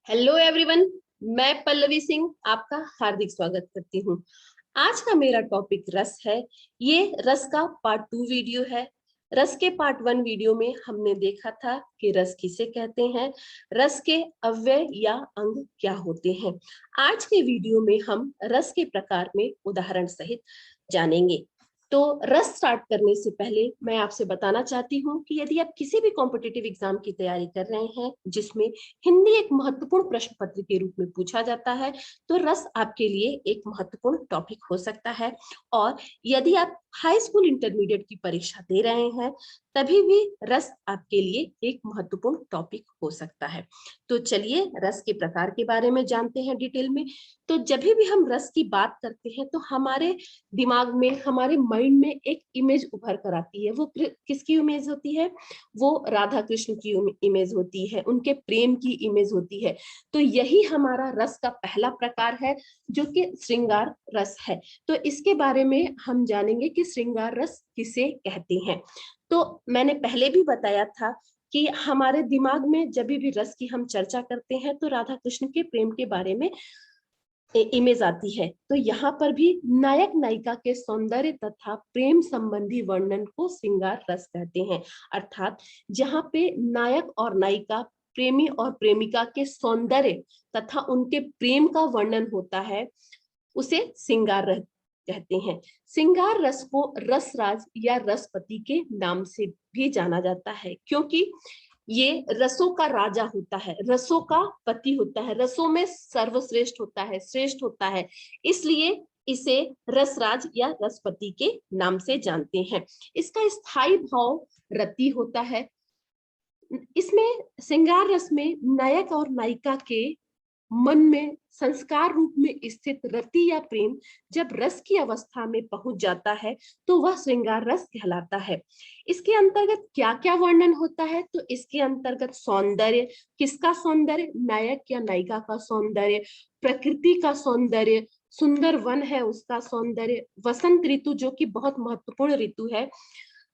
Hello everyone, मैं पल्लवी सिंह आपका हार्दिक स्वागत करती हूँ। आज का मेरा टॉपिक रस है। ये रस का पार्ट 2 वीडियो है। रस के पार्ट 1 वीडियो में हमने देखा था कि रस किसे कहते हैं, रस के अव्यय या अंग क्या होते हैं। आज के वीडियो में हम रस के प्रकार में उदाहरण सहित जानेंगे। तो रस स्टार्ट करने से पहले मैं आपसे बताना चाहती हूँ कि यदि आप किसी भी कॉम्पिटिटिव एग्जाम की तैयारी कर रहे हैं जिसमें हिंदी एक महत्वपूर्ण प्रश्न पत्र के रूप में पूछा जाता है, तो रस आपके लिए एक महत्वपूर्ण टॉपिक हो सकता है। और यदि आप हाई स्कूल इंटरमीडिएट की परीक्षा दे रहे हैं तभी भी रस आपके लिए एक महत्वपूर्ण टॉपिक हो सकता है। तो चलिए रस के प्रकार के बारे में जानते हैं डिटेल में। तो जब भी हम रस की बात करते हैं तो हमारे दिमाग में, हमारे माइंड में एक इमेज उभर कर आती है। वो किसकी इमेज होती है? वो राधा कृष्ण की इमेज होती है, उनके प्रेम की इमेज होती है। तो यही हमारा रस का पहला प्रकार है जो कि श्रृंगार रस है। तो इसके बारे में हम जानेंगे कि श्रृंगार रस किसे कहते हैं। तो मैंने पहले भी बताया था कि हमारे दिमाग में जब भी रस की हम चर्चा करते हैं तो राधा कृष्ण के प्रेम के बारे में इमेज आती है। तो यहाँ पर भी नायक नायिका के सौंदर्य तथा प्रेम संबंधी वर्णन को श्रृंगार रस कहते हैं। अर्थात जहाँ पे नायक और नायिका, प्रेमी और प्रेमिका के सौंदर्य तथा उनके प्रेम का वर्णन होता है उसे श्रृंगार रस कहते हैं। श्रृंगार रस को रसराज या रसपति के नाम से भी जाना जाता है, क्योंकि ये रसों का राजा होता है, रसों का पति होता है, रसों में सर्वश्रेष्ठ होता है, श्रेष्ठ होता है। इसलिए इसे रसराज या रसपति के नाम से जानते हैं। इसका स्थायी भाव रति होता है। इसमें श्रृंगार रस में नायक और नायिका के मन में संस्कार रूप में स्थित रति या प्रेम जब रस की अवस्था में पहुंच जाता है तो वह श्रृंगार रस कहलाता है। इसके अंतर्गत क्या क्या वर्णन होता है? तो इसके अंतर्गत सौंदर्य, किसका सौंदर्य? नायक या नायिका का सौंदर्य, प्रकृति का सौंदर्य, सुंदर वन है उसका सौंदर्य, वसंत ऋतु जो कि बहुत महत्वपूर्ण ऋतु है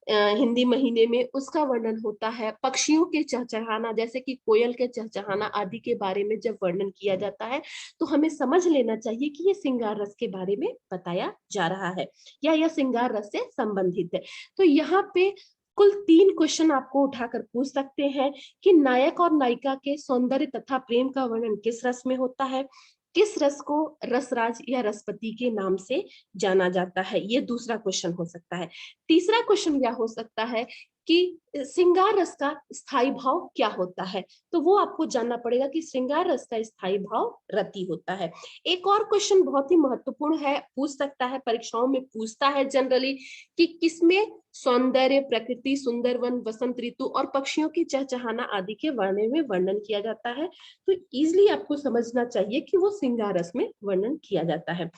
हिंदी महीने में, उसका वर्णन होता है। पक्षियों के चहचहाना, जैसे कि कोयल के चहचहाना आदि के बारे में जब वर्णन किया जाता है तो हमें समझ लेना चाहिए कि ये श्रृंगार रस के बारे में बताया जा रहा है या यह श्रृंगार रस से संबंधित है। तो यहाँ पे कुल 3 क्वेश्चन आपको उठाकर पूछ सकते हैं कि नायक और नायिका के सौंदर्य तथा प्रेम का वर्णन किस रस में होता है, किस रस को रसराज या रसपति के नाम से जाना जाता है। ये दूसरा क्वेश्चन हो सकता है। तीसरा क्वेश्चन क्या हो सकता है कि श्रृंगार रस का स्थायी भाव क्या होता है। तो वो आपको जानना पड़ेगा कि श्रृंगार रस का स्थायी भाव रति होता है। एक और क्वेश्चन बहुत ही महत्वपूर्ण है, पूछ सकता है, परीक्षाओं में पूछता है जनरली कि किसमें सौंदर्य, प्रकृति, सुंदर वन, वसंत ऋतु और पक्षियों की चहचहाना आदि के वर्णन में वर्णन किया जाता है। तो इजिली आपको समझना चाहिए कि वो श्रृंगार रस में वर्णन किया जाता है।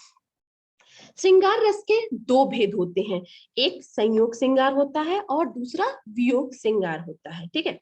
श्रृंगार रस के 2 भेद होते हैं, एक संयोग श्रृंगार होता है और दूसरा वियोग श्रृंगार होता है। ठीक है।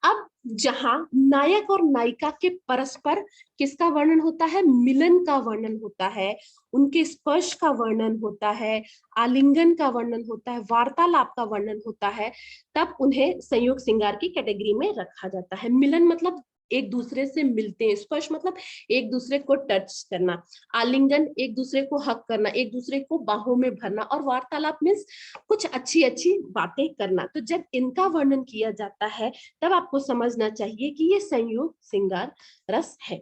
अब जहां नायक और नायिका के परस्पर किसका वर्णन होता है? मिलन का वर्णन होता है, उनके स्पर्श का वर्णन होता है, आलिंगन का वर्णन होता है, वार्तालाप का वर्णन होता है, तब उन्हें संयोग श्रृंगार की कैटेगरी में रखा जाता है। मिलन मतलब एक दूसरे से मिलते हैं, स्पर्श मतलब एक दूसरे को टच करना, आलिंगन एक दूसरे को हक करना, एक दूसरे को बाहों में भरना, और वार्तालाप मीन्स कुछ अच्छी अच्छी बातें करना। तो जब इनका वर्णन किया जाता है तब आपको समझना चाहिए कि ये संयोग श्रृंगार रस है।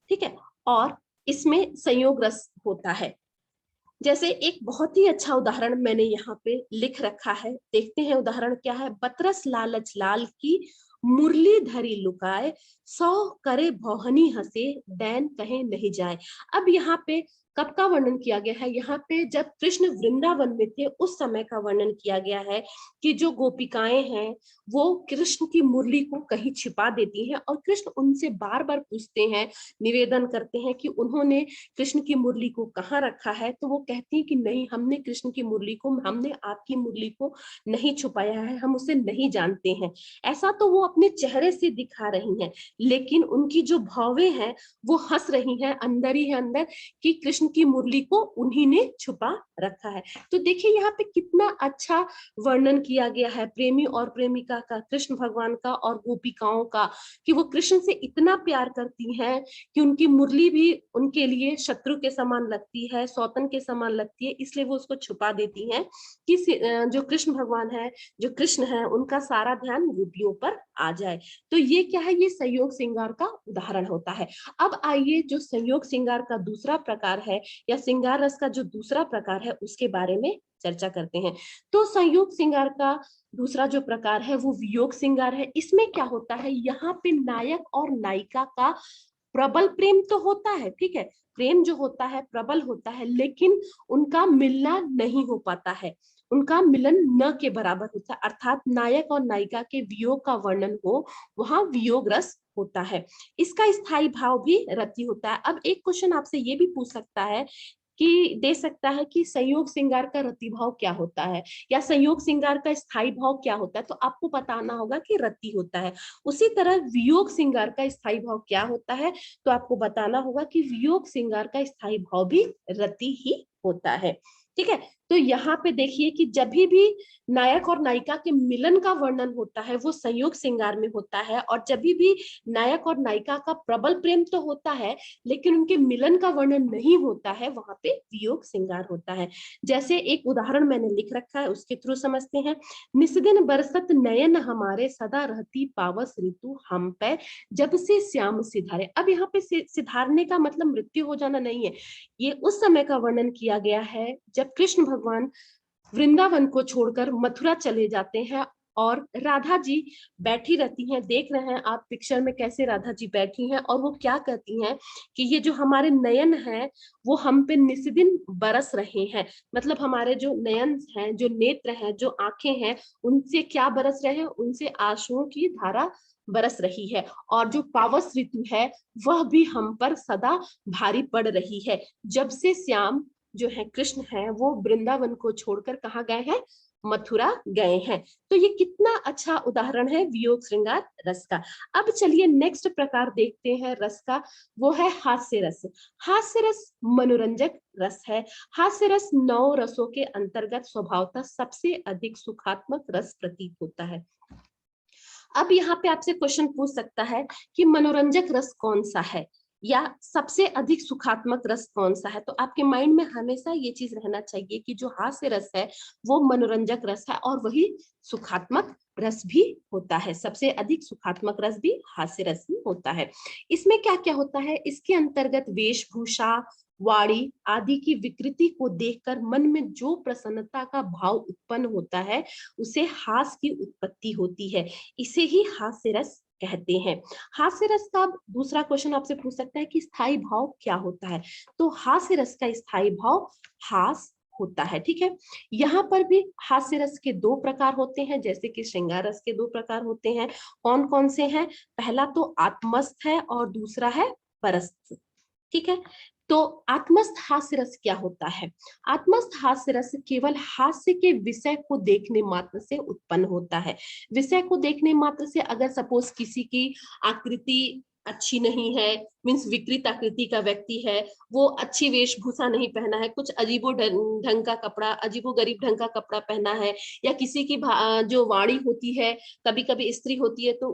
ठीक है। और इसमें संयोग रस होता है। जैसे एक बहुत ही अच्छा उदाहरण मैंने यहाँ पे लिख रखा है, देखते हैं उदाहरण क्या है। बतरस लालच लाल की मुरली धरी लुकाए, सौ करे भौहनी हंसे, डैन कहे नहीं जाए। अब यहाँ पे कब का वर्णन किया गया है? यहाँ पे जब कृष्ण वृंदावन में थे उस समय का वर्णन किया गया है कि जो गोपिकाएं हैं वो कृष्ण की मुरली को कहीं छिपा देती हैं और कृष्ण उनसे बार बार पूछते हैं, निवेदन करते हैं कि उन्होंने कृष्ण की मुरली को कहाँ रखा है। तो वो कहती है कि नहीं, हमने कृष्ण की मुरली को, हमने आपकी मुरली को नहीं छुपाया है, हम उसे नहीं जानते हैं। ऐसा तो वो अपने चेहरे से दिखा रही हैं, लेकिन उनकी जो भावें हैं वो हंस रही हैं अंदर ही अंदर कि कृष्ण कृष्ण की मुरली को उन्हीं ने छुपा रखा है। तो देखिए यहाँ पे कितना अच्छा वर्णन किया गया है प्रेमी और प्रेमिका का, कृष्ण भगवान का और गोपिकाओं का, कि वो कृष्ण से इतना प्यार करती हैं कि उनकी मुरली भी उनके लिए शत्रु के समान लगती है, सौतन के समान लगती है, इसलिए वो उसको छुपा देती हैं कि जो कृष्ण भगवान है, जो कृष्ण है, उनका सारा ध्यान गोपियों पर आ जाए। तो ये क्या है, ये संयोग श्रृंगार का उदाहरण होता है। अब आइए जो संयोग श्रृंगार का दूसरा प्रकार है या श्रृंगार रस का जो दूसरा प्रकार है उसके बारे में चर्चा करते हैं। तो संयोग श्रृंगार का दूसरा जो प्रकार है वो वियोग श्रृंगार है। इसमें क्या होता है, यहाँ पे नायक और नायिका का प्रबल प्रेम तो होता है, ठीक है, प्रेम जो होता है प्रबल होता है, लेकिन उनका मिलना नहीं हो पाता है, उनका मिलन न के बराबर होता है, अर्थात नायक और नायिका के वियोग का वर्णन हो, वहां वियोग रस होता है। इसका स्थायी भाव भी रति होता है। अब एक क्वेश्चन आपसे ये भी पूछ सकता है कि दे सकता है कि संयोग श्रृंगार का रति भाव क्या होता है या संयोग श्रृंगार का स्थायी भाव क्या होता है, तो आपको बताना होगा कि रति होता है। उसी तरह वियोग श्रृंगार का स्थायी भाव क्या होता है, तो आपको बताना होगा कि वियोग श्रृंगार का स्थायी भाव भी रति ही होता है। ठीक है, तो यहाँ पे देखिए कि जब भी नायक और नायिका के मिलन का वर्णन होता है वो संयोग श्रृंगार में होता है, और जब भी नायक और नायिका का प्रबल प्रेम तो होता है लेकिन उनके मिलन का वर्णन नहीं होता है, वहां पे वियोग श्रृंगार होता है। जैसे एक उदाहरण मैंने लिख रखा है, उसके थ्रू समझते हैं। निस्दिन बरसत नयन हमारे, सदा रहती पावस ऋतु हम पे, जब से श्याम सिधारे। अब यहाँ पे सिधारने का मतलब मृत्यु हो जाना नहीं है, ये उस समय का वर्णन किया गया है जब कृष्ण भगवान वृंदावन को छोड़कर मथुरा चले जाते हैं और राधा जी बैठी रहती हैं। देख रहे हैं आप पिक्चर में कैसे राधा जी बैठी हैं, और वो क्या कहती हैं कि ये जो हमारे नयन हैं वो हम पे निस्दिन बरस रहे हैं, मतलब हमारे जो नयन हैं, जो नेत्र हैं, जो आंखें हैं, उनसे क्या बरस रहे हैं, उनसे आंसुओं की धारा बरस रही है, और जो पावस ऋतु है वह भी हम पर सदा भारी पड़ रही है, जब से श्याम जो है कृष्ण है वो वृंदावन को छोड़कर कहाँ गए हैं, मथुरा गए हैं। तो ये कितना अच्छा उदाहरण है वियोग श्रृंगार रस का। अब चलिए नेक्स्ट प्रकार देखते हैं रस का, वो है हास्य रस। हास्य रस मनोरंजक रस है। हास्य रस 9 रसों के अंतर्गत स्वभावतः सबसे अधिक सुखात्मक रस प्रतीत होता है। अब यहाँ पे आपसे क्वेश्चन पूछ सकता है कि मनोरंजक रस कौन सा है या सबसे अधिक सुखात्मक रस कौन सा है, तो आपके माइंड में हमेशा ये चीज रहना चाहिए कि जो हास्य रस है वो मनोरंजक रस है और वही सुखात्मक रस भी होता है। सबसे अधिक सुखात्मक रस भी हास्य रस ही होता है। इसमें क्या क्या होता है, इसके अंतर्गत वेशभूषा, वाणी आदि की विकृति को देखकर मन में जो प्रसन्नता का भाव उत्पन्न होता है उसे हास्य की उत्पत्ति होती है, इसे ही हास्य रस कहते हैं। हास्य रस का दूसरा क्वेश्चन आपसे पूछ सकता है कि स्थायी भाव क्या होता है, तो हास्य रस का स्थायी भाव हास होता है। ठीक है, यहाँ पर भी हास्य रस के 2 प्रकार होते हैं, जैसे कि श्रृंगार रस के 2 प्रकार होते हैं। कौन कौन से हैं, पहला तो आत्मस्थ है और दूसरा है परस्थ। ठीक है, तो आत्मस्थ हास्य रस क्या होता है, आत्मस्थ हास्य रस केवल हास्य के विषय को देखने मात्र से उत्पन्न होता है। विषय को देखने मात्र से, अगर सपोज किसी की आकृति अच्छी नहीं है, मीन्स विकृत आकृति का व्यक्ति है, वो अच्छी वेशभूषा नहीं पहना है, कुछ अजीबो ढंग का कपड़ा, अजीबो गरीब ढंग का कपड़ा पहना है, या किसी की जो वाणी होती है, कभी कभी स्त्री होती है तो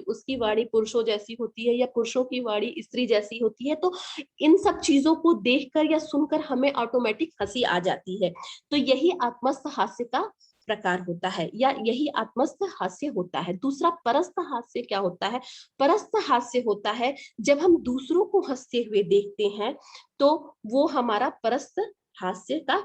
उसकी वाणी पुरुषों जैसी होती है, या पुरुषों की वाणी स्त्री जैसी होती है, तो इन सब चीजों को देखकर या सुनकर हमें ऑटोमेटिक हंसी आ जाती है। तो यही आत्मस्थ हास्य का प्रकार होता है, या यही आत्मस्थ हास्य होता है। दूसरा परस्थ हास्य क्या होता है, परस्थ हास्य होता है जब हम दूसरों को हंसते हुए देखते हैं, तो वो हमारा परस्थ हास्य का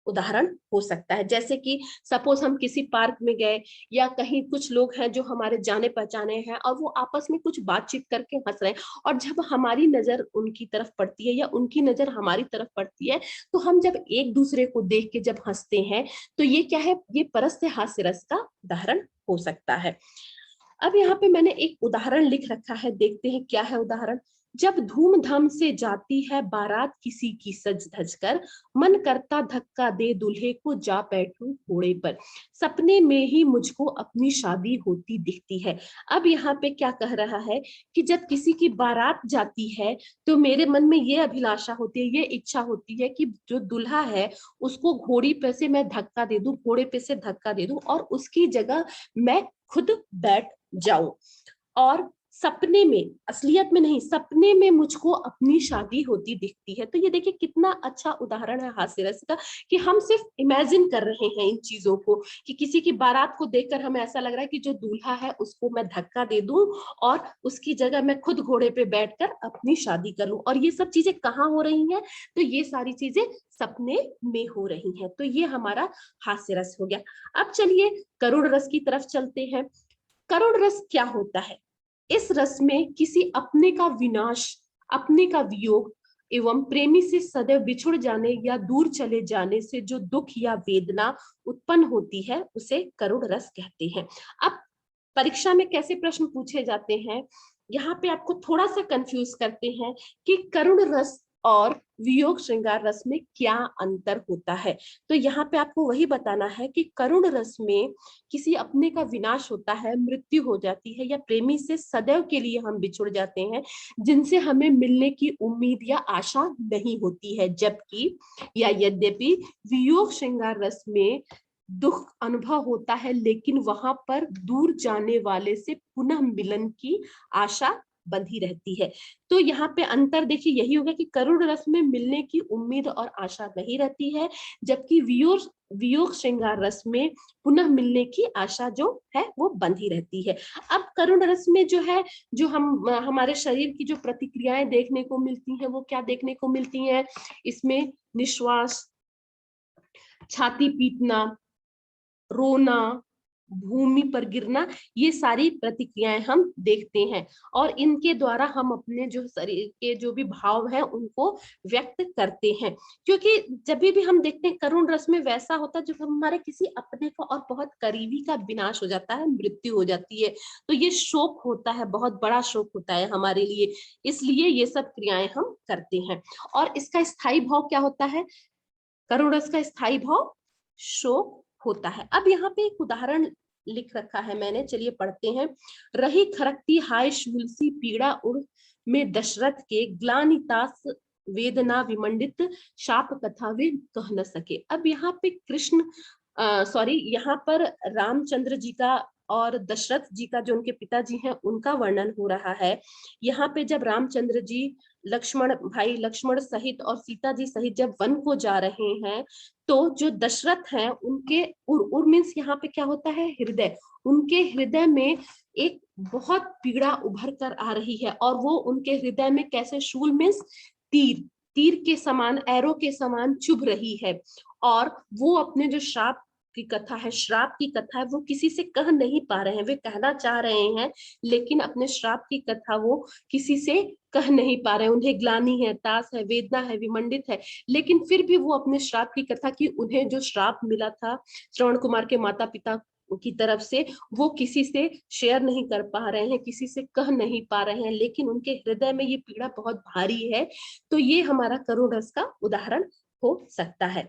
उदाहरण हो सकता है। जैसे कि सपोज हम किसी पार्क में गए, या कहीं कुछ लोग हैं जो हमारे जाने पहचाने हैं और वो आपस में कुछ बातचीत करके हंस रहे हैं, और जब हमारी नजर उनकी तरफ पड़ती है या उनकी नजर हमारी तरफ पड़ती है, तो हम जब एक दूसरे को देख के जब हंसते हैं, तो ये क्या है, ये परस्थ हास्य रस का उदाहरण हो सकता है। अब यहाँ पे मैंने एक उदाहरण लिख रखा है, देखते हैं क्या है उदाहरण। जब धूमधाम से जाती है बारात किसी की सज धज कर, मन करता धक्का दे दूल्हे को जा बैठूं घोड़े पर, सपने में ही मुझको अपनी शादी होती दिखती है। अब यहाँ पे क्या कह रहा है कि जब किसी की बारात जाती है तो मेरे मन में ये अभिलाषा होती है, ये इच्छा होती है कि जो दूल्हा है उसको घोड़ी पे से मैं धक्का दे दूं, घोड़े पे से धक्का दे दूं और उसकी जगह मैं खुद बैठ जाऊं। और सपने में, असलियत में नहीं, सपने में मुझको अपनी शादी होती दिखती है। तो ये देखिए कितना अच्छा उदाहरण है हास्य रस का, कि हम सिर्फ इमेजिन कर रहे हैं इन चीजों को, कि किसी की बारात को देखकर हमें ऐसा लग रहा है कि जो दूल्हा है उसको मैं धक्का दे दूं और उसकी जगह मैं खुद घोड़े पे बैठकर अपनी शादी कर लूं। और ये सब चीजें कहाँ हो रही हैं? तो ये सारी चीजें सपने में हो रही हैं। तो ये हमारा हास्य रस हो गया। अब चलिए करुण रस की तरफ चलते हैं। करुण रस क्या होता है? इस रस में किसी अपने का विनाश, अपने का वियोग एवं प्रेमी से सदैव बिछुड़ जाने या दूर चले जाने से जो दुख या वेदना उत्पन्न होती है उसे करुण रस कहते हैं। अब परीक्षा में कैसे प्रश्न पूछे जाते हैं, यहाँ पे आपको थोड़ा सा कंफ्यूज करते हैं कि करुण रस और वियोग श्रृंगार रस में क्या अंतर होता है। तो यहाँ पे आपको वही बताना है कि करुण रस में किसी अपने का विनाश होता है, मृत्यु हो जाती है, या प्रेमी से सदैव के लिए हम बिछुड़ जाते हैं जिनसे हमें मिलने की उम्मीद या आशा नहीं होती है। जबकि या यद्यपि वियोग श्रृंगार रस में दुख अनुभव होता है, लेकिन वहां पर दूर जाने वाले से पुनः मिलन की आशा बंधी रहती है। तो यहाँ पे अंतर देखिए यही होगा कि करुण रस में मिलने की उम्मीद और आशा नहीं रहती है, जबकि वियोग श्रृंगार रस में पुनः मिलने की आशा जो है वो बंधी रहती है। अब करुण रस में जो है, जो हम हमारे शरीर की जो प्रतिक्रियाएं देखने को मिलती हैं वो क्या देखने को मिलती हैं? इसमें निश्वास, छाती पीटना, रोना, भूमि पर गिरना, ये सारी प्रतिक्रियाएं हम देखते हैं। और इनके द्वारा हम अपने जो शरीर के जो भी भाव हैं उनको व्यक्त करते हैं। क्योंकि जब भी हम देखते हैं करुण रस में वैसा होता है जब हमारे किसी अपने का और बहुत करीबी का विनाश हो जाता है, मृत्यु हो जाती है, तो ये शोक होता है, बहुत बड़ा शोक होता है हमारे लिए, इसलिए ये सब क्रियाएं हम करते हैं। और इसका स्थायी भाव क्या होता है? करुण रस का स्थायी भाव शोक होता है। अब यहाँ पे एक उदाहरण लिख रखा है मैंने, चलिए पढ़ते हैं। रही खरकती हाय शूल सी पीड़ा उर में दशरथ के, ग्लानितास वेदना विमंडित शाप कथा वे कह न सके। अब यहाँ पे कृष्ण सॉरी यहाँ पर रामचंद्र जी का और दशरथ जी का, जो उनके पिताजी हैं, उनका वर्णन हो रहा है। यहाँ पे जब रामचंद्र जी भाई लक्ष्मण सहित और सीता जी सहित जब वन को जा रहे हैं, तो जो दशरथ हैं उनके उर मीन्स यहाँ पे क्या होता है? हृदय। उनके हृदय में एक बहुत पीड़ा उभर कर आ रही है, और वो उनके हृदय में कैसे? शूल मीन्स तीर, तीर के समान, एरो के समान चुभ रही है। और वो अपने जो श्राप की कथा है, श्राप की कथा है, वो किसी से कह नहीं पा रहे हैं। वे कहना चाह रहे हैं लेकिन अपने श्राप की कथा वो किसी से कह नहीं पा रहे हैं। उन्हें ग्लानि है, तास है, वेदना है, विमंडित है, लेकिन फिर भी वो अपने श्राप की कथा की, उन्हें जो श्राप मिला था श्रवण कुमार के माता पिता की तरफ से, वो किसी से शेयर नहीं कर पा रहे हैं, किसी से कह नहीं पा रहे हैं, लेकिन उनके हृदय में ये पीड़ा बहुत भारी है। तो ये हमारा करुण रस का उदाहरण हो सकता है।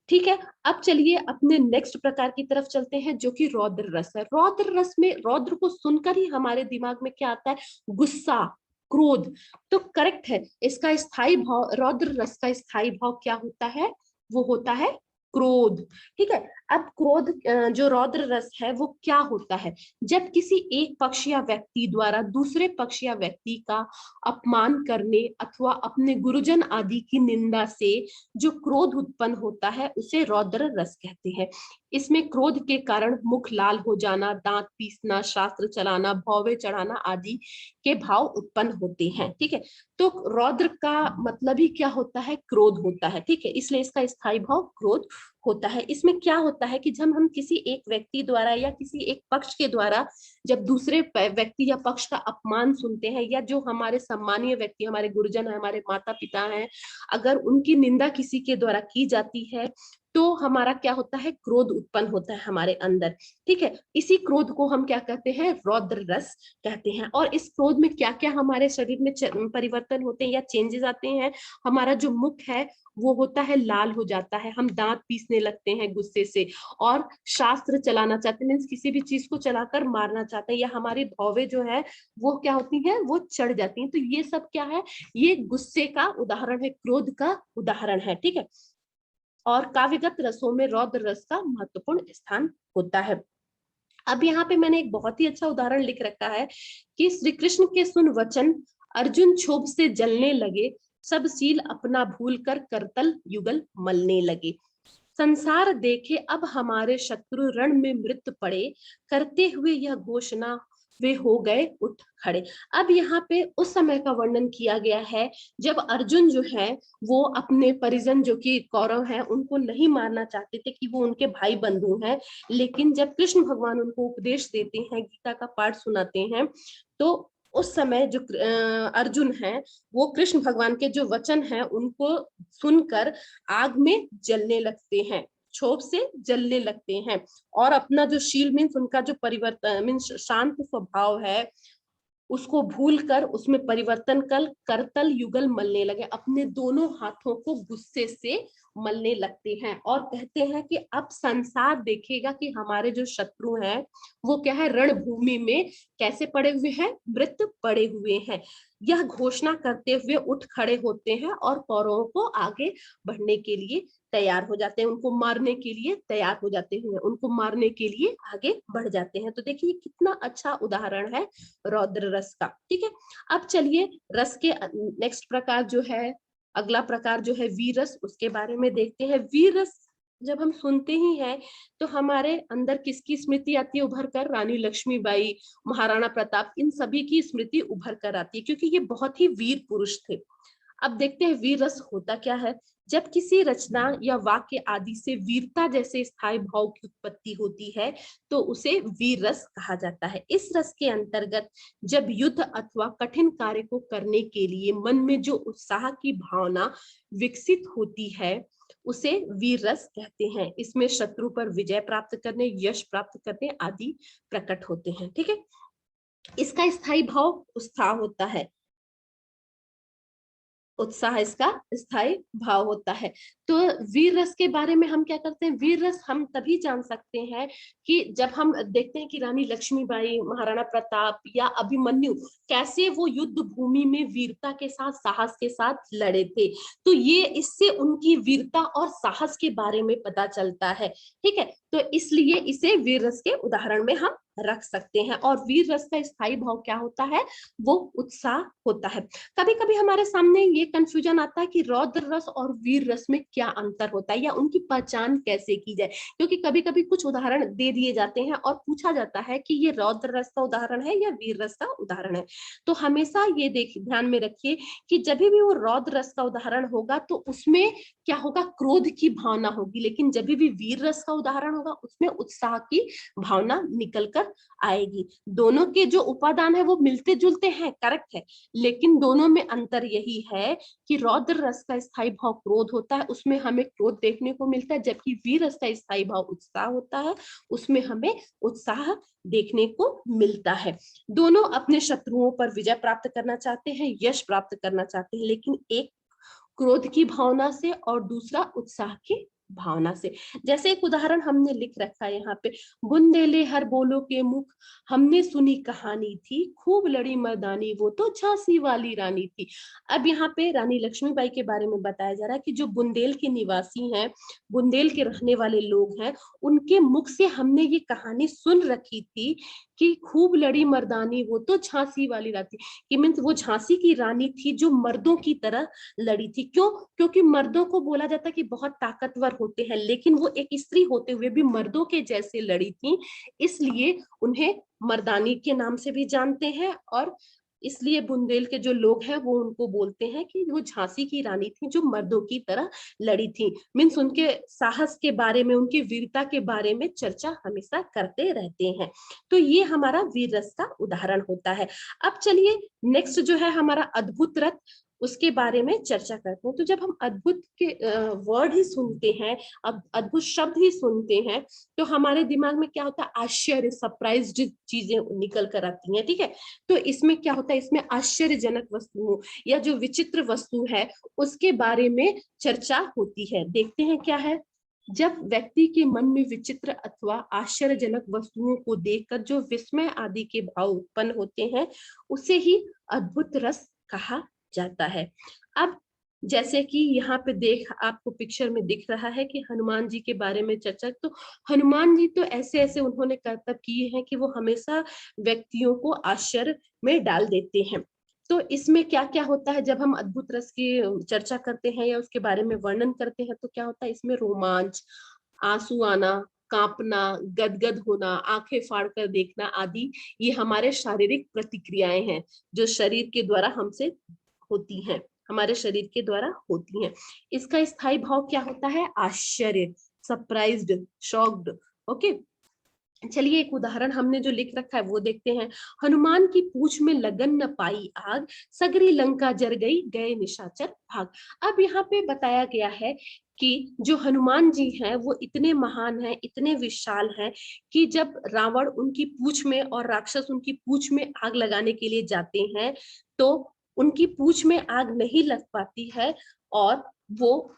ठीक है, अब चलिए अपने नेक्स्ट प्रकार की तरफ चलते हैं, जो कि रौद्र रस है। रौद्र रस में, रौद्र को सुनकर ही हमारे दिमाग में क्या आता है? गुस्सा, क्रोध। तो करेक्ट है, इसका स्थायी भाव, रौद्र रस का स्थायी भाव क्या होता है? वो होता है क्रोध। ठीक है, अब क्रोध, जो रौद्र रस है वो क्या होता है? जब किसी एक पक्ष या व्यक्ति द्वारा दूसरे पक्ष या व्यक्ति का अपमान करने अथवा अपने गुरुजन आदि की निंदा से जो क्रोध उत्पन्न होता है उसे रौद्र रस कहते हैं। इसमें क्रोध के कारण मुख लाल हो जाना, दांत पीसना, शास्त्र चलाना, भौवे चढ़ाना आदि के भाव उत्पन्न होते हैं। ठीक है, तो रौद्र का मतलब ही क्या होता है? क्रोध होता है। ठीक है, इसलिए इसका स्थायी भाव क्रोध होता है। इसमें क्या होता है कि जब हम किसी एक व्यक्ति द्वारा या किसी एक पक्ष के द्वारा जब दूसरे व्यक्ति या पक्ष का अपमान सुनते हैं, या जो हमारे सम्मानीय व्यक्ति, हमारे गुरुजन है, हमारे माता पिता हैं, अगर उनकी निंदा किसी के द्वारा की जाती है, तो हमारा क्या होता है, क्रोध उत्पन्न होता है हमारे अंदर। ठीक है, इसी क्रोध को हम क्या कहते हैं, रौद्र रस कहते हैं। और इस क्रोध में क्या क्या हमारे शरीर में परिवर्तन होते हैं या चेंजेस आते हैं। हमारा जो मुख है वो होता है लाल हो जाता है, हम दांत पीसने लगते हैं गुस्से से, और शास्त्र चलाना चाहते हैं, मीन्स किसी भी चीज को चलाकर मारना चाहते हैं, या हमारी भौवें जो है वो क्या होती है, वो चढ़ जाती हैं। तो ये सब क्या है, ये गुस्से का उदाहरण है, क्रोध का उदाहरण है। ठीक है, और काव्यगत रसों में रौद्र रस का महत्वपूर्ण स्थान होता है। अब यहाँ पे मैंने एक बहुत ही अच्छा उदाहरण लिख रखा है कि श्री कृष्ण के सुन वचन, अर्जुन क्षोभ से जलने लगे, सब सील अपना भूल कर करतल युगल मलने लगे। संसार देखे अब हमारे शत्रु रण में मृत पड़े, करते हुए यह घोषणा वे हो गए उठ खड़े। अब यहाँ पे उस समय का वर्णन किया गया है जब अर्जुन जो है वो अपने परिजन जो कि कौरव हैं उनको नहीं मारना चाहते थे कि वो उनके भाई बंधु हैं, लेकिन जब कृष्ण भगवान उनको उपदेश देते हैं, गीता का पाठ सुनाते हैं, तो उस समय जो अर्जुन है वो कृष्ण भगवान के जो वचन हैं उनको सुनकर आग में जलने लगते हैं, क्षोभ से जलने लगते हैं, और अपना जो शील मीन्स उनका जो परिवर्तन मीन्स शांत स्वभाव है उसको भूल कर उसमें परिवर्तन कर करतल युगल मलने लगे, अपने दोनों हाथों को गुस्से से मलने लगते हैं और कहते हैं कि अब संसार देखेगा कि हमारे जो शत्रु हैं वो क्या है, रणभूमि में कैसे पड़े हुए हैं, मृत पड़े हुए हैं। यह घोषणा करते हुए उठ खड़े होते हैं और कौरवों को आगे बढ़ने के लिए तैयार हो जाते हैं, उनको मारने के लिए तैयार हो जाते हैं, उनको मारने के लिए आगे बढ़ जाते हैं। तो देखिए कितना अच्छा उदाहरण है रौद्र रस का। ठीक है, अब चलिए रस के नेक्स्ट प्रकार जो है, अगला प्रकार जो है वीर रस, उसके बारे में देखते हैं। वीर रस जब हम सुनते ही हैं तो हमारे अंदर किसकी स्मृति आती है उभर कर, रानी लक्ष्मीबाई, महाराणा प्रताप, इन सभी की स्मृति उभर कर आती है क्योंकि ये बहुत ही वीर पुरुष थे। अब देखते हैं वीर रस होता क्या है। जब किसी रचना या वाक्य आदि से वीरता जैसे स्थायी भाव की उत्पत्ति होती है तो उसे वीर रस कहा जाता है। इस रस के अंतर्गत जब युद्ध अथवा कठिन कार्य को करने के लिए मन में जो उत्साह की भावना विकसित होती है उसे वीर रस कहते हैं। इसमें शत्रु पर विजय प्राप्त करने, यश प्राप्त करने आदि प्रकट होते हैं। ठीक है, इसका स्थायी भाव उत्साह होता है, उत्साह इसका स्थायी भाव होता है। तो वीर रस के बारे में हम क्या करते हैं, वीर रस हम तभी जान सकते हैं कि जब हम देखते हैं कि रानी लक्ष्मीबाई, महाराणा प्रताप या अभिमन्यु कैसे वो युद्ध भूमि में वीरता के साथ, साहस के साथ लड़े थे। तो ये इससे उनकी वीरता और साहस के बारे में पता चलता है। ठीक है, तो इसलिए इसे वीर रस के उदाहरण में हम रख सकते हैं। और वीर रस का स्थायी भाव क्या होता है, वो उत्साह होता है। कभी कभी हमारे सामने ये कंफ्यूजन आता है कि रौद्र रस और वीर रस में क्या अंतर होता है या उनकी पहचान कैसे की जाए, क्योंकि कभी कभी कुछ उदाहरण दे दिए जाते हैं और पूछा जाता है कि ये रौद्र रस का उदाहरण है या वीर रस का उदाहरण है। तो हमेशा ये ध्यान में रखिए कि जब भी वो रौद्र रस का उदाहरण होगा तो उसमें क्या होगा, क्रोध की भावना होगी, लेकिन जब भी वीर रस का उदाहरण होगा उसमें उत्साह की भावना निकल कर आएगी। दोनों के जो उपादान है वो मिलते जुलते हैं, करेक्ट है, लेकिन दोनों में अंतर यही है कि रौद्र रस का स्थायी भाव क्रोध होता है, उसमें हमें क्रोध देखने को मिलता है, जबकि वीर रस का स्थायी भाव उत्साह होता है, उसमें हमें उत्साह देखने को मिलता है। दोनों अपने शत्रुओं पर विजय प्राप्त करना चाहते हैं, यश प्राप्त करना चाहते हैं, लेकिन एक क्रोध की भावना से और दूसरा उत्साह की भावना से। जैसे एक उदाहरण हमने लिख रखा है यहाँ पे, बुंदेले हर बोलो के मुख, हमने सुनी कहानी थी, खूब लड़ी मर्दानी वो तो झांसी वाली रानी थी। अब यहाँ पे रानी लक्ष्मीबाई के बारे में बताया जा रहा है कि जो बुंदेल के निवासी हैं, बुंदेल के रहने वाले लोग हैं, उनके मुख से हमने ये कहानी सुन रखी थी कि खूब लड़ी मर्दानी वो तो झांसी वाली रानी थी, कि मीन्स वो झांसी की रानी थी जो मर्दों की तरह लड़ी थी। क्यों? क्योंकि मर्दों को बोला जाता है कि बहुत ताकतवर होते हैं, लेकिन वो एक स्त्री होते हुए भी मर्दों के जैसे लड़ी थी, इसलिए उन्हें मर्दानी के नाम से भी जानते हैं। और इसलिए बुंदेल के जो लोग हैं वो उनको बोलते हैं कि वो झांसी की रानी थी जो मर्दों की तरह लड़ी थी। मीन्स उनके साहस के बारे में, उनकी वीरता के बारे में चर्चा हमेशा करते रहते हैं। तो ये हमारा वीर रस का उदाहरण होता है। अब चलिए नेक्स्ट जो है हमारा अद्भुत रथ, उसके बारे में चर्चा करते हैं। तो जब हम अद्भुत के वर्ड ही सुनते हैं, अब अद्भुत शब्द ही सुनते हैं, तो हमारे दिमाग में क्या होता है, आश्चर्य, सरप्राइज्ड चीजें निकल कर आती हैं, ठीक है। तो इसमें क्या होता है, इसमें आश्चर्यजनक वस्तुओं या जो विचित्र वस्तु है उसके बारे में चर्चा होती है। देखते हैं क्या है। जब व्यक्ति के मन में विचित्र अथवा आश्चर्यजनक वस्तुओं को देखकर जो विस्मय आदि के भाव उत्पन्न होते हैं, उसे ही अद्भुत रस कहा जाता है। अब जैसे कि यहाँ पे देख आपको पिक्चर में दिख रहा है कि हनुमान जी के बारे में चर्चा, तो हनुमान जी तो ऐसे ऐसे उन्होंने करतब किए हैं कि वो हमेशा व्यक्तियों को आश्चर्य में डाल देते हैं। तो इसमें क्या क्या होता है, जब हम अद्भुत रस की चर्चा करते हैं या उसके बारे में वर्णन करते हैं, तो क्या होता है, इसमें रोमांच, आंसू आना, कांपना, गदगद होना, आंखें फाड़कर देखना आदि, ये हमारे शारीरिक प्रतिक्रियाएं हैं जो शरीर के द्वारा हमसे होती हैं, हमारे शरीर के द्वारा होती हैं। इसका स्थायी भाव क्या होता है, आश्चर्य, सरप्राइज्ड, शॉक्ड। ओके, चलिए एक उदाहरण हमने जो लिख रखा है वो देखते हैं। हनुमान की पूंछ में लगन न पाई आग, सगरी लंका जर गई, गए निशाचर भाग। अब यहाँ पे बताया गया है कि जो हनुमान जी हैं वो इतने महान हैं, इतने विशाल हैं कि जब रावण उनकी पूंछ में और राक्षस उनकी पूंछ में आग लगाने के लिए जाते हैं, तो उनकी पूंछ में आग नहीं लग पाती है और वो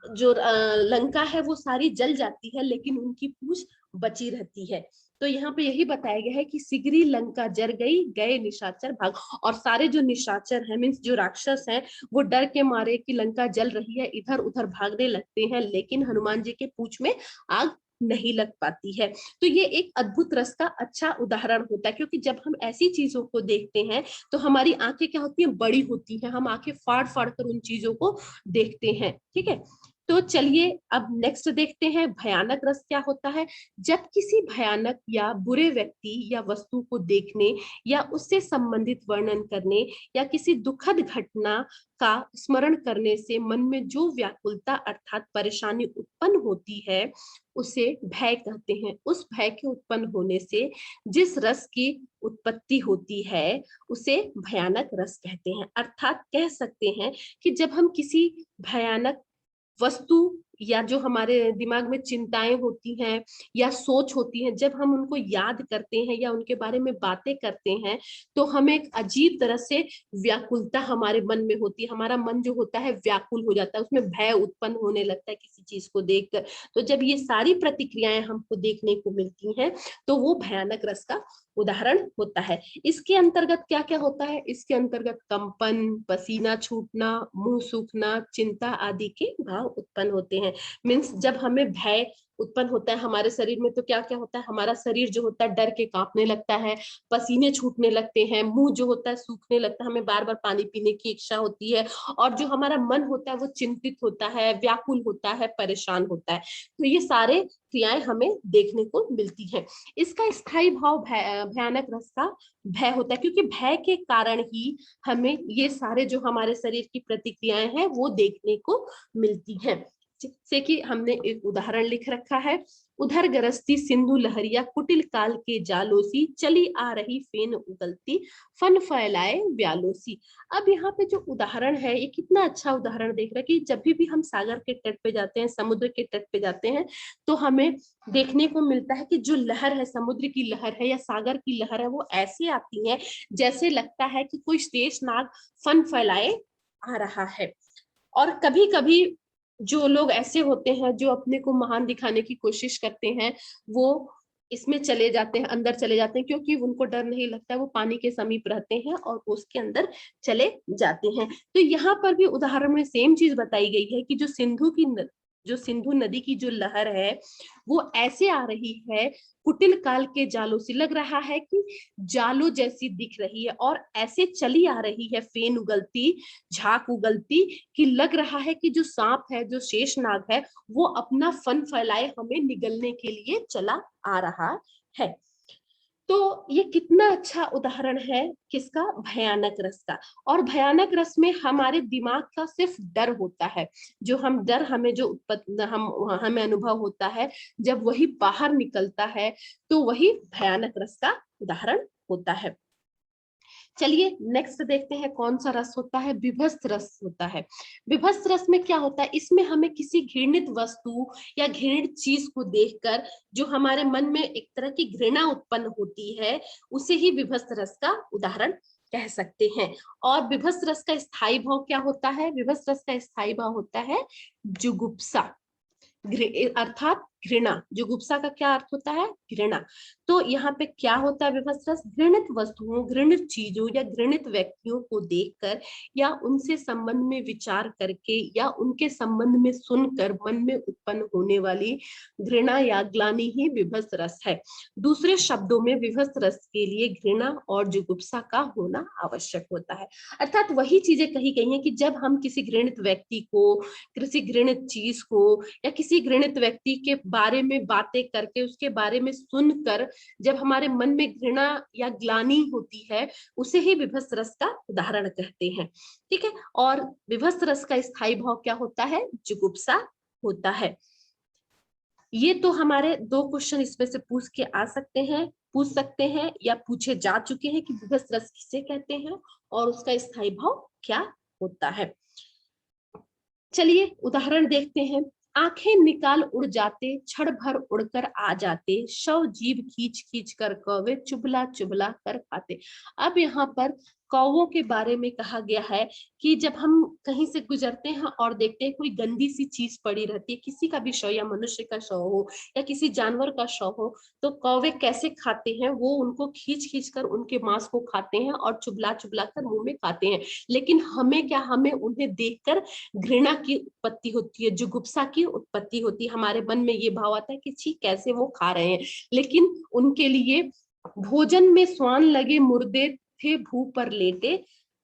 जो लंका है वो सारी जल जाती है, लेकिन उनकी पूंछ बची रहती है। तो यहाँ पे यही बताया गया है कि सिगरी लंका जर गई, गए निशाचर भाग। और सारे जो निशाचर हैं, मीन्स जो राक्षस हैं, वो डर के मारे कि लंका जल रही है इधर उधर भागने लगते हैं, लेकिन हनुमान जी के पूंछ में आग नहीं लग पाती है। तो ये एक अद्भुत रस का अच्छा उदाहरण होता है, क्योंकि जब हम ऐसी चीजों को देखते हैं तो हमारी आंखें क्या होती हैं, बड़ी होती हैं, हम आंखें फाड़ फाड़ कर उन चीजों को देखते हैं, ठीक है। तो चलिए अब नेक्स्ट देखते हैं, भयानक रस क्या होता है। जब किसी भयानक या बुरे व्यक्ति या वस्तु को देखने या उससे संबंधित वर्णन करने या किसी दुखद घटना का स्मरण करने से मन में जो व्याकुलता अर्थात परेशानी उत्पन्न होती है, उसे भय कहते हैं। उस भय के उत्पन्न होने से जिस रस की उत्पत्ति होती है उसे भयानक रस कहते हैं। अर्थात कह सकते हैं कि जब हम किसी भयानक वस्तु या जो हमारे दिमाग में चिंताएं होती हैं या सोच होती हैं, जब हम उनको याद करते हैं या उनके बारे में बातें करते हैं, तो हमें एक अजीब तरह से व्याकुलता हमारे मन में होती है, हमारा मन जो होता है व्याकुल हो जाता है, उसमें भय उत्पन्न होने लगता है किसी चीज को देखकर। तो जब ये सारी प्रतिक्रियाएं हमको देखने को मिलती हैं, तो वो भयानक रस का उदाहरण होता है। इसके अंतर्गत क्या क्या होता है, इसके अंतर्गत कंपन, पसीना छूटना, मुंह सूखना, चिंता आदि के भाव उत्पन्न होते हैं। मीन्स जब हमें भय उत्पन्न होता है हमारे शरीर में, तो क्या क्या होता है, हमारा शरीर जो होता है डर के कांपने लगता है, पसीने छूटने लगते हैं, मुंह जो होता है सूखने लगता है, हमें बार बार पानी पीने की इच्छा होती है, और जो हमारा मन होता है वो चिंतित होता है, व्याकुल होता है, परेशान होता है। तो ये सारे क्रियाएं हमें देखने को मिलती हैं। इसका स्थायी भाव भयानक रस का भय होता है, क्योंकि भय के कारण ही हमें ये सारे जो हमारे शरीर की प्रतिक्रियाएं हैं वो देखने को मिलती हैं। जैसे कि हमने एक उदाहरण लिख रखा है, उधर गरजती सिंधु लहरिया, कुटिल काल के जालोसी, चली आ रही फेन उगलती, फन फैलाए व्यालोसी। अब यहाँ पे जो उदाहरण है ये कितना अच्छा उदाहरण देख रहा है कि जब भी हम सागर के तट पे जाते हैं, समुद्र के तट पे जाते हैं, तो हमें देखने को मिलता है कि जो लहर है, समुद्र की लहर है या सागर की लहर है, वो ऐसे आती है जैसे लगता है कि कोई शेषनाग फन फैलाए आ रहा है। और कभी कभी जो लोग ऐसे होते हैं जो अपने को महान दिखाने की कोशिश करते हैं, वो इसमें चले जाते हैं, अंदर चले जाते हैं, क्योंकि उनको डर नहीं लगता है, वो पानी के समीप रहते हैं और उसके अंदर चले जाते हैं। तो यहाँ पर भी उदाहरण में सेम चीज बताई गई है कि जो सिंधु नदी की जो लहर है वो ऐसे आ रही है, कुटिल काल के जालों से, लग रहा है कि जालों जैसी दिख रही है और ऐसे चली आ रही है, फेन उगलती, झाग उगलती, कि लग रहा है कि जो सांप है, जो शेषनाग है, वो अपना फन फैलाए हमें निगलने के लिए चला आ रहा है। तो ये कितना अच्छा उदाहरण है किसका, भयानक रस का। और भयानक रस में हमारे दिमाग का सिर्फ डर होता है, जो हम डर हमें जो हमें अनुभव होता है, जब वही बाहर निकलता है तो वही भयानक रस का उदाहरण होता है। चलिए नेक्स्ट देखते हैं कौन सा रस होता है, विभत्स रस होता है। विभत्स रस में क्या होता है, इसमें हमें किसी घृणित वस्तु या घृणित चीज को देखकर जो हमारे मन में एक तरह की घृणा उत्पन्न होती है, उसे ही विभत्स रस का उदाहरण कह सकते हैं। और विभत्स रस का स्थायी भाव क्या होता है, विभत्स रस का स्थायी भाव होता है जुगुप्सा, अर्थात घृणा। जुगुप्सा का क्या अर्थ होता है, घृणा। तो यहाँ पे क्या होता है विभत्स रस, घृणित वस्तुओं, घृणित चीजों या घृणित व्यक्तियों को देखकर या उनसे संबंध में विचार करके या उनके संबंध में सुनकर मन में उत्पन्न होने वाली घृणा या ग्लानि ही विभत्स रस है। दूसरे शब्दों में विभत्स रस के लिए घृणा और जुगुप्सा का होना आवश्यक होता है। अर्थात वही चीजें कही गई हैं कि जब हम किसी घृणित व्यक्ति को, किसी घृणित चीज को या किसी घृणित व्यक्ति के बारे में बातें करके, उसके बारे में सुनकर जब हमारे मन में घृणा या ग्लानि होती है, उसे ही विभत्स रस का उदाहरण कहते हैं। ठीक है, और विभत्स रस का स्थायी भाव क्या होता है, जुगुप्सा होता है। ये तो हमारे दो क्वेश्चन इसमें से पूछ के आ सकते हैं, पूछ सकते हैं या पूछे जा चुके हैं कि विभत्स रस किसे कहते हैं और उसका स्थायी भाव क्या होता है। चलिए उदाहरण देखते हैं। आंखें निकाल उड़ जाते, क्षण भर उड़कर आ जाते, शव जीभ खींच खींच कर कौवे चुभला चुभला कर खाते। अब यहाँ पर कौवों के बारे में कहा गया है कि जब हम कहीं से गुजरते हैं और देखते हैं कोई गंदी सी चीज पड़ी रहती है, किसी का भी शव या मनुष्य का शव हो या किसी जानवर का शव हो, तो कौवे कैसे खाते हैं, वो उनको खींच खींच कर उनके मांस को खाते हैं और चुभला चुभला कर मुंह में खाते हैं। लेकिन हमें क्या, हमें उन्हें देखकर घृणा की उत्पत्ति होती है, जुगुप्सा की उत्पत्ति होती है। हमारे मन में ये भाव आता है कि छी कैसे वो खा रहे हैं। लेकिन उनके लिए भोजन में स्वान लगे मुर्दे थे भू पर लेटे,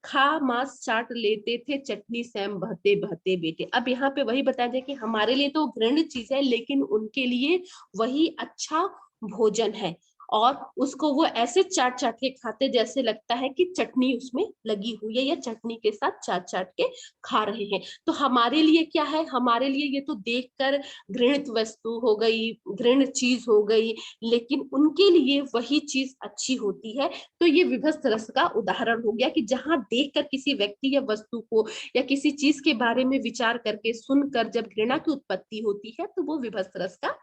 खा मांस चाट लेते थे चटनी सैम बहते बहते बेटे। अब यहाँ पे वही बताया जाए कि हमारे लिए तो घृणित चीज है, लेकिन उनके लिए वही अच्छा भोजन है और उसको वो ऐसे चाट चाट के खाते जैसे लगता है कि चटनी उसमें लगी हुई है या चटनी के साथ चाट चाट के खा रहे हैं। तो हमारे लिए क्या है, हमारे लिए ये तो देखकर घृणित वस्तु हो गई, घृणित चीज हो गई, लेकिन उनके लिए वही चीज अच्छी होती है। तो ये विभत्स रस का उदाहरण हो गया कि जहां देखकर किसी व्यक्ति या वस्तु को या किसी चीज के बारे में विचार करके सुनकर जब घृणा की उत्पत्ति होती है, तो वो विभत्स रस का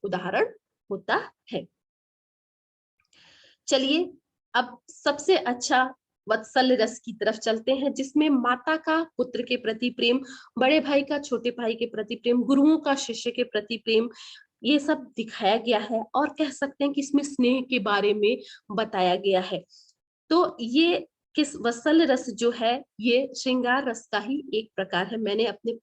उदाहरण होता है। चलिए अब सबसे अच्छा वत्सल रस की तरफ चलते हैं, जिसमें माता का पुत्र के प्रति प्रेम, बड़े भाई का छोटे भाई के प्रति प्रेम, गुरुओं का शिष्य के प्रति प्रेम, ये सब दिखाया गया है। और कह सकते हैं कि इसमें स्नेह के बारे में बताया गया है। तो ये किस वत्सल रस जो है, ये श्रृंगार रस का ही एक प्रकार है। मैंने अपने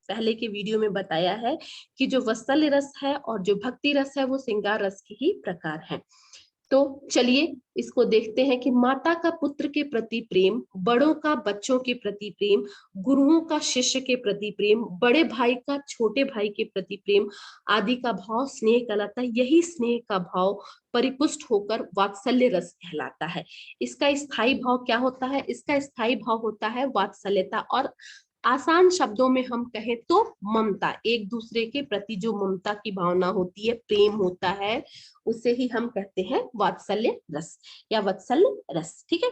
पहले के वीडियो में बताया है कि जो वत्सल रस है और जो भक्ति रस है, वो श्रृंगार रस के ही प्रकार है। तो चलिए इसको देखते हैं कि माता का पुत्र के प्रति प्रेम, बड़ों का बच्चों के प्रति प्रेम, गुरुओं का शिष्य के प्रति प्रेम, बड़े भाई का छोटे भाई के प्रति प्रेम आदि का भाव स्नेह कहलाता है। यही स्नेह का भाव परिपुष्ट होकर वात्सल्य रस कहलाता है। इसका स्थायी भाव क्या होता है, इसका स्थायी भाव होता है वात्सल्यता। और आसान शब्दों में हम कहें तो ममता, एक दूसरे के प्रति जो ममता की भावना होती है, प्रेम होता है, उसे ही हम कहते हैं वात्सल्य रस या वत्सल्य रस। ठीक है,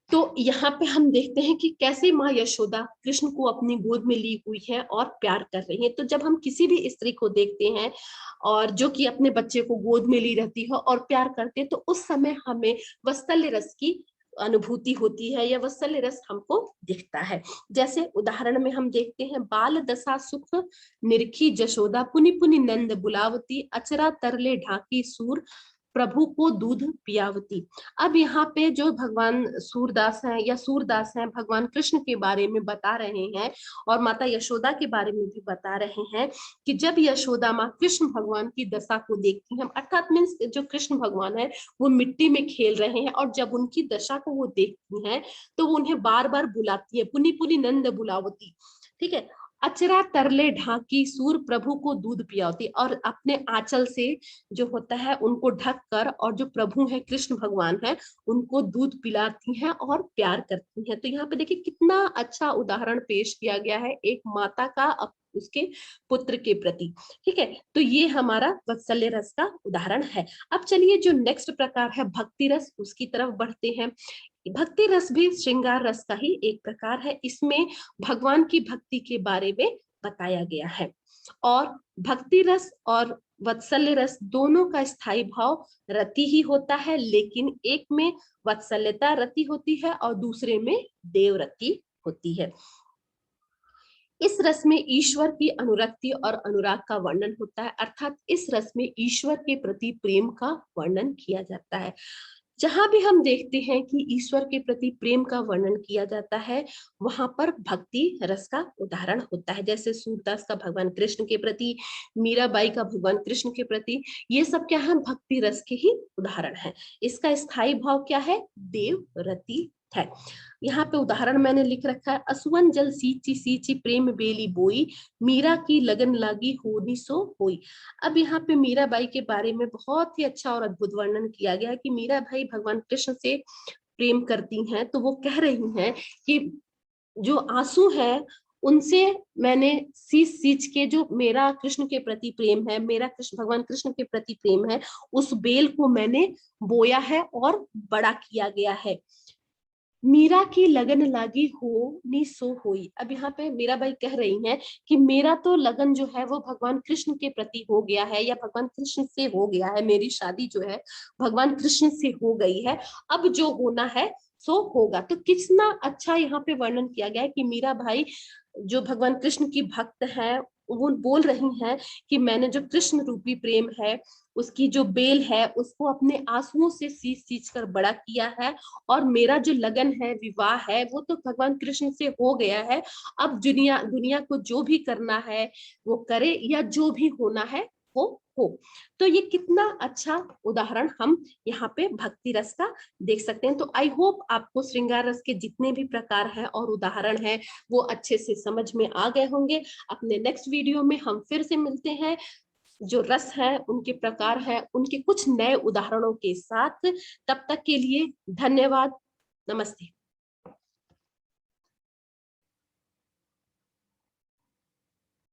तो यहाँ पे हम देखते हैं कि कैसे माँ यशोदा कृष्ण को अपनी गोद में ली हुई है और प्यार कर रही है। तो जब हम किसी भी स्त्री को देखते हैं और जो कि अपने बच्चे को गोद में ली रहती है और प्यार करते हैं, तो उस समय हमें वत्सल्य रस की अनुभूति होती है या वत्सल्य रस हमको दिखता है। जैसे उदाहरण में हम देखते हैं, बाल दशा सुख निरखी जशोदा, पुनि पुनि नंद बुलावती, अचरा तरले ढाकी सूर, प्रभु को दूध पियावती। अब यहाँ पे जो भगवान सूरदास हैं या सूरदास हैं, भगवान कृष्ण के बारे में बता रहे हैं और माता यशोदा के बारे में भी बता रहे हैं कि जब यशोदा माँ कृष्ण भगवान की दशा को देखती हैं, अर्थात मीन्स जो कृष्ण भगवान है वो मिट्टी में खेल रहे हैं, और जब उनकी दशा को वो देखती हैं तो वो उन्हें बार बार बुलाती है, पुनि पुनि नंद बुलावती। ठीक है, अचरा तरले ढाकी सूर, प्रभु को दूध पियावती, और अपने आंचल से जो होता है उनको ढक कर, और जो प्रभु है कृष्ण भगवान है उनको दूध पिलाती हैं और प्यार करती हैं। तो यहाँ पे देखिए कितना अच्छा उदाहरण पेश किया गया है एक माता का उसके पुत्र के प्रति। ठीक है, तो ये हमारा वत्सल्य रस का उदाहरण है। अब चलिए जो नेक्स्ट प्रकार है भक्ति रस, उसकी तरफ बढ़ते हैं। भक्ति रस भी श्रृंगार रस का ही एक प्रकार है। इसमें भगवान की भक्ति के बारे में बताया गया है। और भक्ति रस और वात्सल्य रस दोनों का स्थायी भाव रति ही होता है, लेकिन एक में वात्सल्यता रति होती है और दूसरे में देव रति होती है। इस रस में ईश्वर की अनुरक्ति और अनुराग का वर्णन होता है, अर्थात इस रस में ईश्वर के प्रति प्रेम का वर्णन किया जाता है। जहां भी हम देखते हैं कि ईश्वर के प्रति प्रेम का वर्णन किया जाता है, वहां पर भक्ति रस का उदाहरण होता है। जैसे सूरदास का भगवान कृष्ण के प्रति, मीराबाई का भगवान कृष्ण के प्रति, ये सब क्या है, भक्ति रस के ही उदाहरण है। इसका स्थायी भाव क्या है, देव रति है। यहाँ पे उदाहरण मैंने लिख रखा है, असुवन जल सींची सींची प्रेम बेली बोई, मीरा की लगन लागी होनी सो होई। अब यहाँ पे मीराबाई के बारे में बहुत ही अच्छा और अद्भुत वर्णन किया गया है कि मीराबाई भगवान कृष्ण से प्रेम करती हैं, तो वो कह रही हैं कि जो आंसू है उनसे मैंने सींच सींच के, जो मेरा कृष्ण के प्रति प्रेम है, मेरा कृष्ण भगवान कृष्ण के प्रति प्रेम है, उस बेल को मैंने बोया है और बड़ा किया गया है। मीरा की लगन लागी हो नी सो होई। अब यहाँ पे मीराबाई कह रही हैं कि मेरा तो लगन जो है वो भगवान कृष्ण के प्रति हो गया है, या भगवान कृष्ण से हो गया है, मेरी शादी जो है भगवान कृष्ण से हो गई है, अब जो होना है सो होगा। तो कितना अच्छा यहाँ पे वर्णन किया गया है कि मीरा भाई जो भगवान कृष्ण की भक्त है, वो बोल रही हैं कि मैंने जो कृष्ण रूपी प्रेम है, उसकी जो बेल है, उसको अपने आंसुओं से सींच सींच कर बड़ा किया है, और मेरा जो लगन है, विवाह है, वो तो भगवान कृष्ण से हो गया है। अब दुनिया दुनिया को जो भी करना है वो करे, या जो भी होना है वो हो। तो ये कितना अच्छा उदाहरण हम यहाँ पे भक्ति रस का देख सकते हैं। तो आई होप आपको श्रृंगार रस के जितने भी प्रकार हैं और उदाहरण हैं वो अच्छे से समझ में आ गए होंगे। अपने नेक्स्ट वीडियो में हम फिर से मिलते हैं, जो रस है, उनके प्रकार है, उनके कुछ नए उदाहरणों के साथ। तब तक के लिए धन्यवाद, नमस्ते।